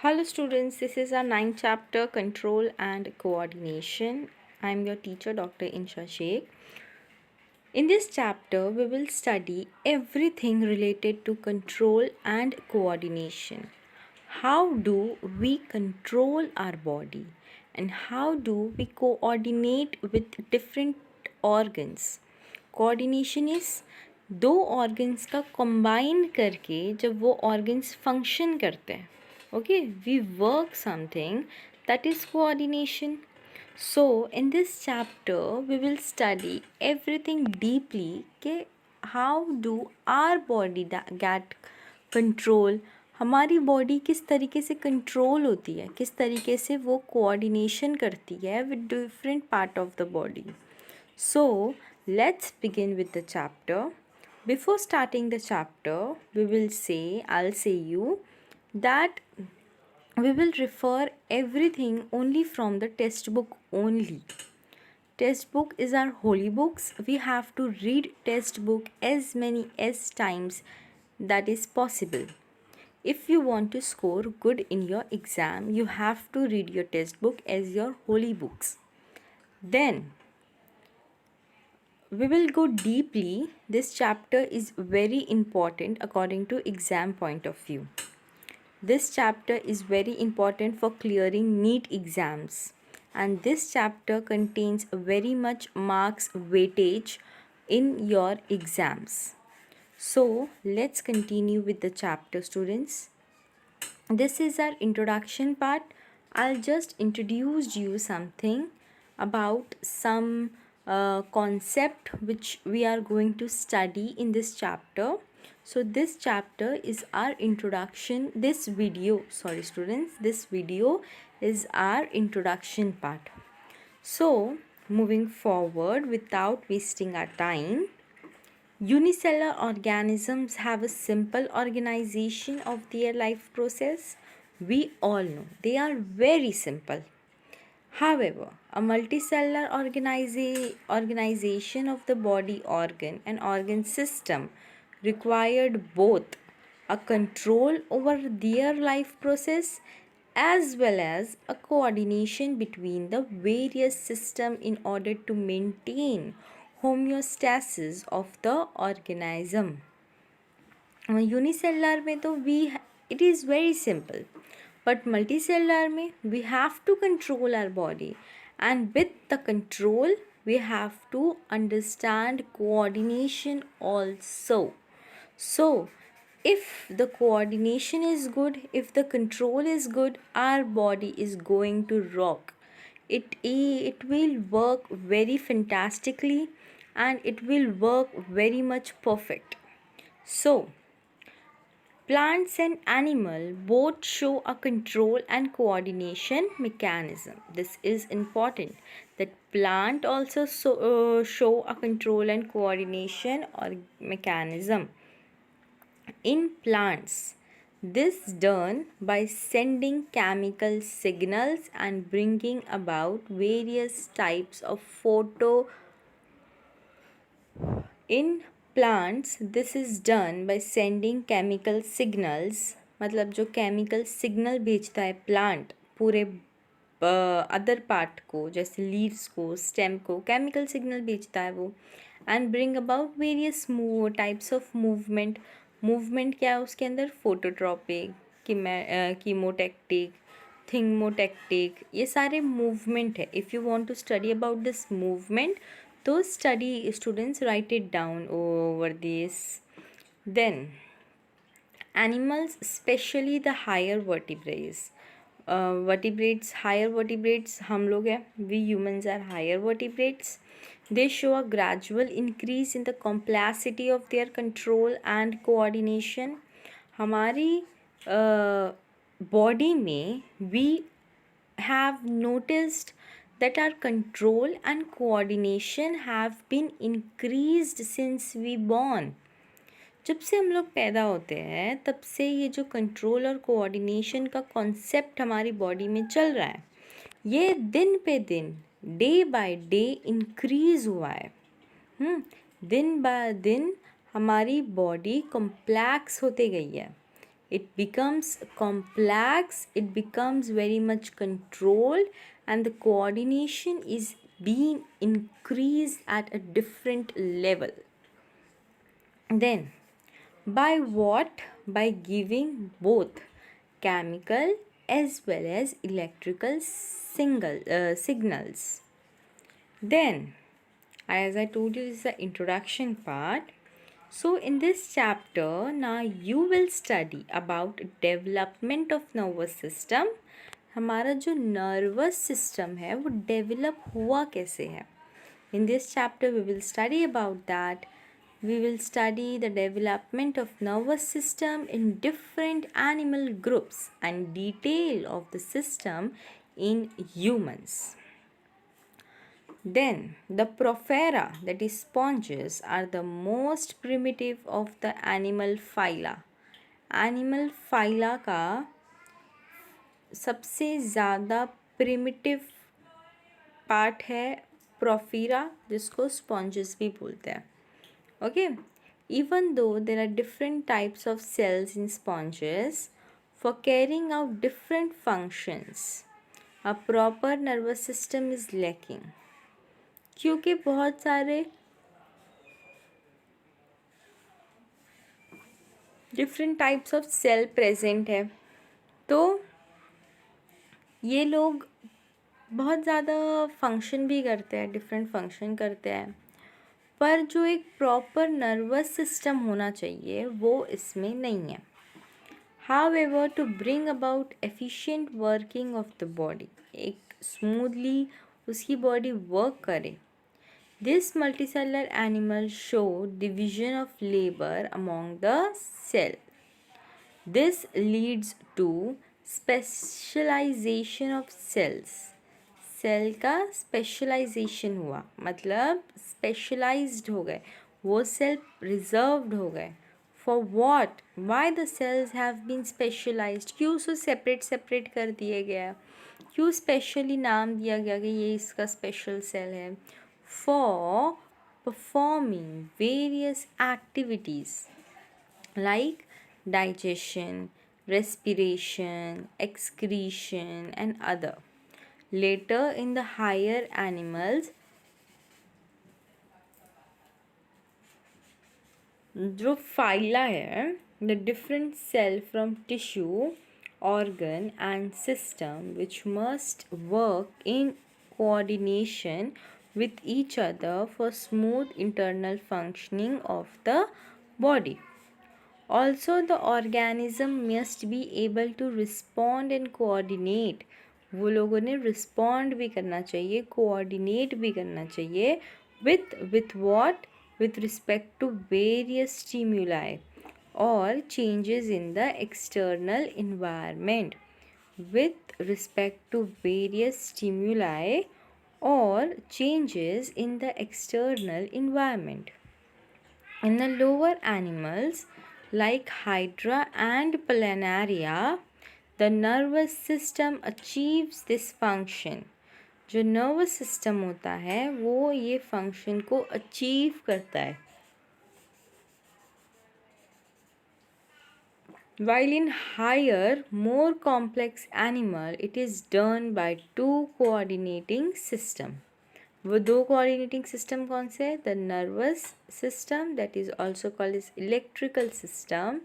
Hello students, this is our ninth chapter, Control and Coordination. I am your teacher Dr. Insha Sheikh. In this chapter, we will study everything related to control and coordination. How do we control our body and how do we coordinate with different organs? Coordination is दो organs का combine करके जब वो organs function करते हैं, okay, we work something, that is coordination. So in this chapter we will study everything deeply कि how do our body get control. हमारी body किस तरीके से कंट्रोल होती है, किस तरीके से वो कोऑर्डिनेशन करती है with different part of the body. So, let's begin with the chapter. Before starting the chapter, I'll say you that we will refer everything only from the textbook only. Textbook is our holy books. We have to read textbook as many as times that is possible. If you want to score good in your exam, you have to read your textbook as your holy books. Then we will go deeply. This chapter is very important according to exam point of view. This chapter is very important for clearing NEET exams, and this chapter contains very much marks weightage in your exams. So let's continue with the chapter, students. This is our introduction part. I'll just introduce you something about some concept which we are going to study in this chapter. So this chapter is our introduction. This video is our introduction part. So moving forward without wasting our time, unicellular organisms have a simple organization of their life process. We all know they are very simple. However, a multicellular organization of the body organ and organ system required both a control over their life process as well as a coordination between the various systems in order to maintain homeostasis of the organism. Unicellular में तो it is very simple. But multicellular में we have to control our body, and with the control we have to understand coordination also. So if the coordination is good, if the control is good, our body is going to rock. It will work very fantastically and it will work very much perfect. So plants and animal both show a control and coordination mechanism. This is important that plant also show a control and coordination or mechanism. In plants, this done by sending chemical signals and bringing about various types of in plants this is done by sending chemical signals. मतलब जो chemical signal भेजता है plant पूरे other part को, जैसे leaves को, stem को chemical signal भेजता है वो, and bring about various types of movement. movement क्या है उसके अंदर? फोटोट्रॉपिक, कीमोटैक्टिक, थिंगमोटैक्टिक, ये सारे मूवमेंट है. If you want to study about this movement, those study students write it down over this. Then animals, especially the higher vertebrates, higher vertebrates हम लोग हैं, we humans are higher vertebrates. They show a gradual increase in the complexity of their control and coordination. हमारी body में we have noticed that our control and coordination have been increased since we born. जब से हम लोग पैदा होते हैं तब से ये जो कंट्रोल और कोऑर्डिनेशन का कॉन्सेप्ट हमारी बॉडी में चल रहा है, ये दिन पे दिन, डे बाय डे इंक्रीज़ हुआ है. दिन बाय दिन हमारी बॉडी कॉम्प्लेक्स होते गई है. it becomes complex, it becomes very much controlled, and the coordination is being increased at a different level. Then, by what? By giving both chemical as well as electrical signals. Then, as I told you, this is the introduction part. So in this chapter, now you will study about development of nervous system. हमारा जो nervous system है वो develop हुआ कैसे है. In this chapter we will study about that. We will study the development of nervous system in different animal groups and detail of the system in humans. Then the Porphyra, that is sponges, are the most primitive of the animal phyla. Animal phyla का सबसे ज़्यादा primitive part है Porphyra, जिसको sponges भी बोलते हैं. Okay, even though there are different types of cells in sponges for carrying out different functions, a proper nervous system is lacking. क्योंकि बहुत सारे different types of cell present है, तो ये लोग बहुत ज़्यादा फंक्शन भी करते हैं, डिफरेंट फंक्शन करते हैं, पर जो एक प्रॉपर नर्वस सिस्टम होना चाहिए वो इसमें नहीं है. However, to bring about efficient working of the body, एक स्मूथली उसकी बॉडी वर्क करे, this multicellular animal show division of labor among the cell. This leads to specialization of cells. Cell का स्पेशलाइजेशन हुआ, मतलब स्पेशलाइज्ड हो गए, वो cell reserved हो गए. For what? Why the cells have been specialized? क्यों उसको सेपरेट कर दिया गया, क्यों स्पेशली नाम दिया गया कि ये इसका स्पेशल सेल है? For performing various activities like digestion, respiration, excretion and other. Later in the higher animals, जो phyla है, the different cell from tissue, organ and system which must work in coordination with each other for smooth internal functioning of the body. Also, the organism must be able to respond and coordinate. वो लोगों ने respond भी करना चाहिए, coordinate भी करना चाहिए with what? With respect to various stimuli or changes in the external environment. With respect to various stimuli or changes in the external environment. In the lower animals like Hydra and Planaria, the nervous system achieves this function. जो nervous system होता है वो ये function को achieve करता है. While in higher, more complex animal, it is done by two coordinating system. वो दो coordinating system कौन से है? The nervous system, that is also called as electrical system,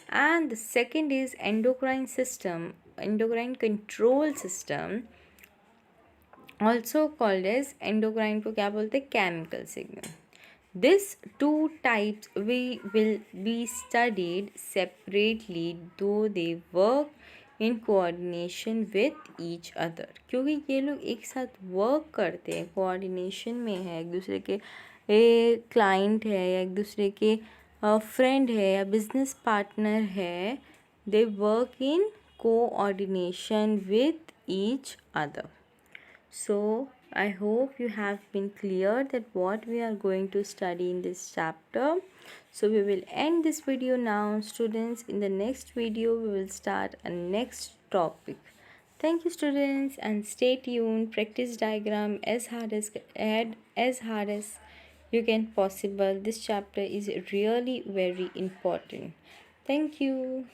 and the second is endocrine system, endocrine control system, also called as endocrine को क्या बोलते हैं? Chemical signal. These two types we will be studied separately, though they work in coordination with each other. क्योंकि ये लोग एक साथ work करते हैं, कोऑर्डिनेशन में है, एक दूसरे के क्लाइंट है या एक दूसरे के फ्रेंड है या बिजनेस पार्टनर है. They work in coordination with each other. So I hope you have been clear that what we are going to study in this chapter. So we will end this video now, students. In the next video we will start a next topic. Thank you, students, and stay tuned. Practice diagram as hard as you can possible. This chapter is really very important. Thank you.